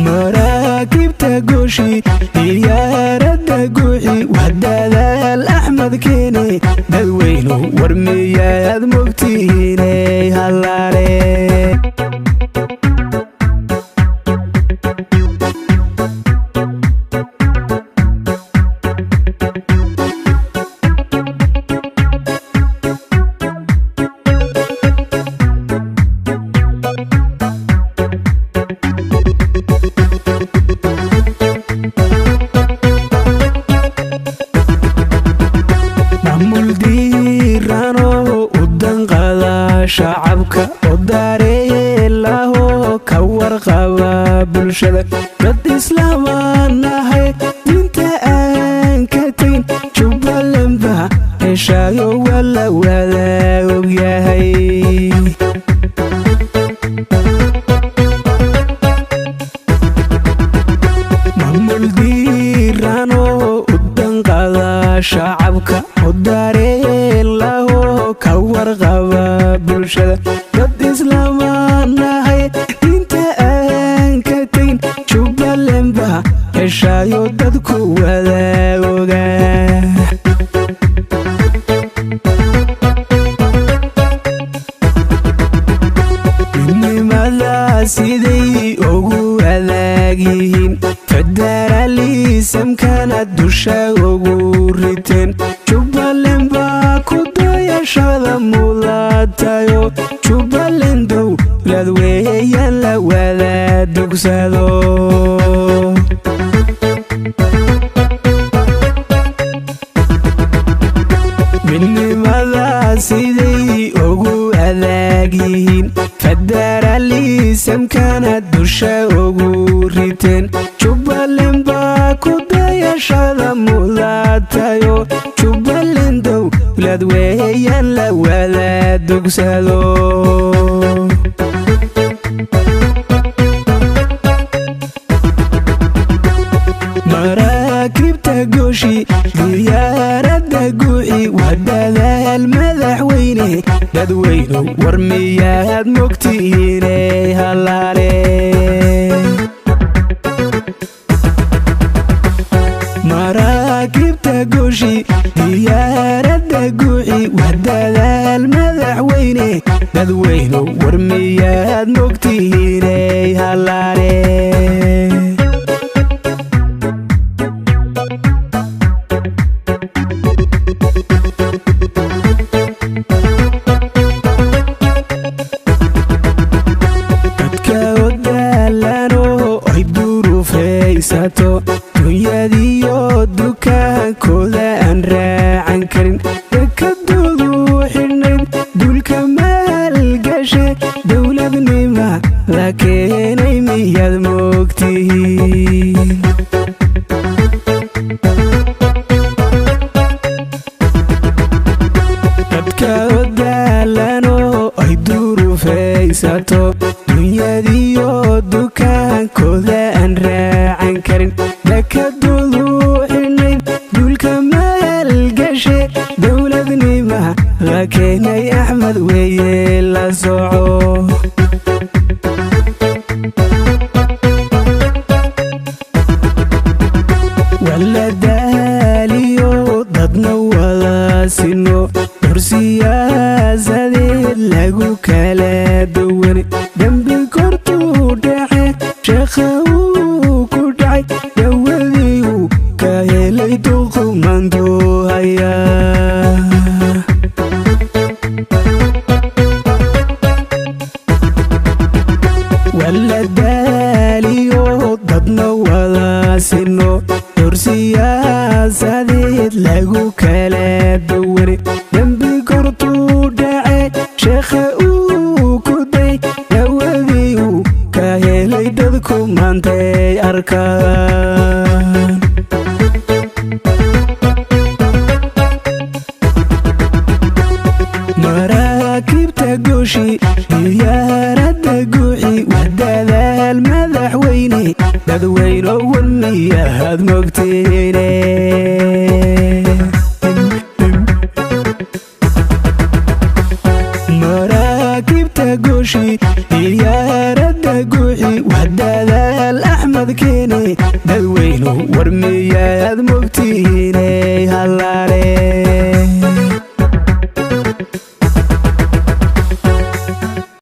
maraakibta gooshi diyaaradda guuxi wadadaal axmed keene dadweynu war miyaad mogtihiiney hallaale shacabka oo daareelaho ka warqaba bulshada dad islaamanahay diinta aan ka tagin jubbaland baa heshaayo waa la wada ogyahay maamul diirano u danqada shacabka oo daareelaho ka warqaba bulshada dad islaamanahay diinta aan ka tagin jubbaland baa heshaayo dadku wada ogaa midnimada siday ugu adag yihiin federaalisamkana dusha ugu riteen jubbaland baa ku dayashada mudatayo jubbaland dowlad weeyaan la wada dugsado midnimada siday ugu adag yihiin federaalisamkana dusha ugu riteen jubbaland baa ku dayashada mudatayo jubbaland dowlad weeyaan la wada dugsado maraakibta gooshi diyaaradda guuxi wadadaal madaxweyne dadweynu war miyaad mogtihiiney hallaale maraakibta gooshi diyaaradda guuxi wadadaal madaxweyne dadweynu war miyaad mogtihiiney hallaale dunyadiyo dukaankooda aan raacan karin dekadoodu xidhnayd dulka maalgashe dowladnima la keenay miyaad mogtihiin dadka odaalano ay durufaysato dunyadiyo dukaankooda aan raacan karin dekadoodu xidhnayd dulka maalgashe dowladnima la keenay axmed weeye la soco wala daaliyo dadna wada sino hor siyaasadeed lagu kala duwan dembi kortuu dhace sheekha uu ku dhacay dawadiiu ka helay duqumanduu hayaa wala daaliyo dadna wada sino hor siyaasadeed lagu kala duwan dembi kortuu dhace sheekha uu ku day dawadiiu ka helay dadku maantay arkaan maraakibta gooshi diyaaradda guuxi wadadaal madaxweyne dadweyno war miyaad mogtihiine maraakibta gooshi diyaaradda guuxi wadadaal axmed dadkeene dadweyno war miyaad mogtihiine halaale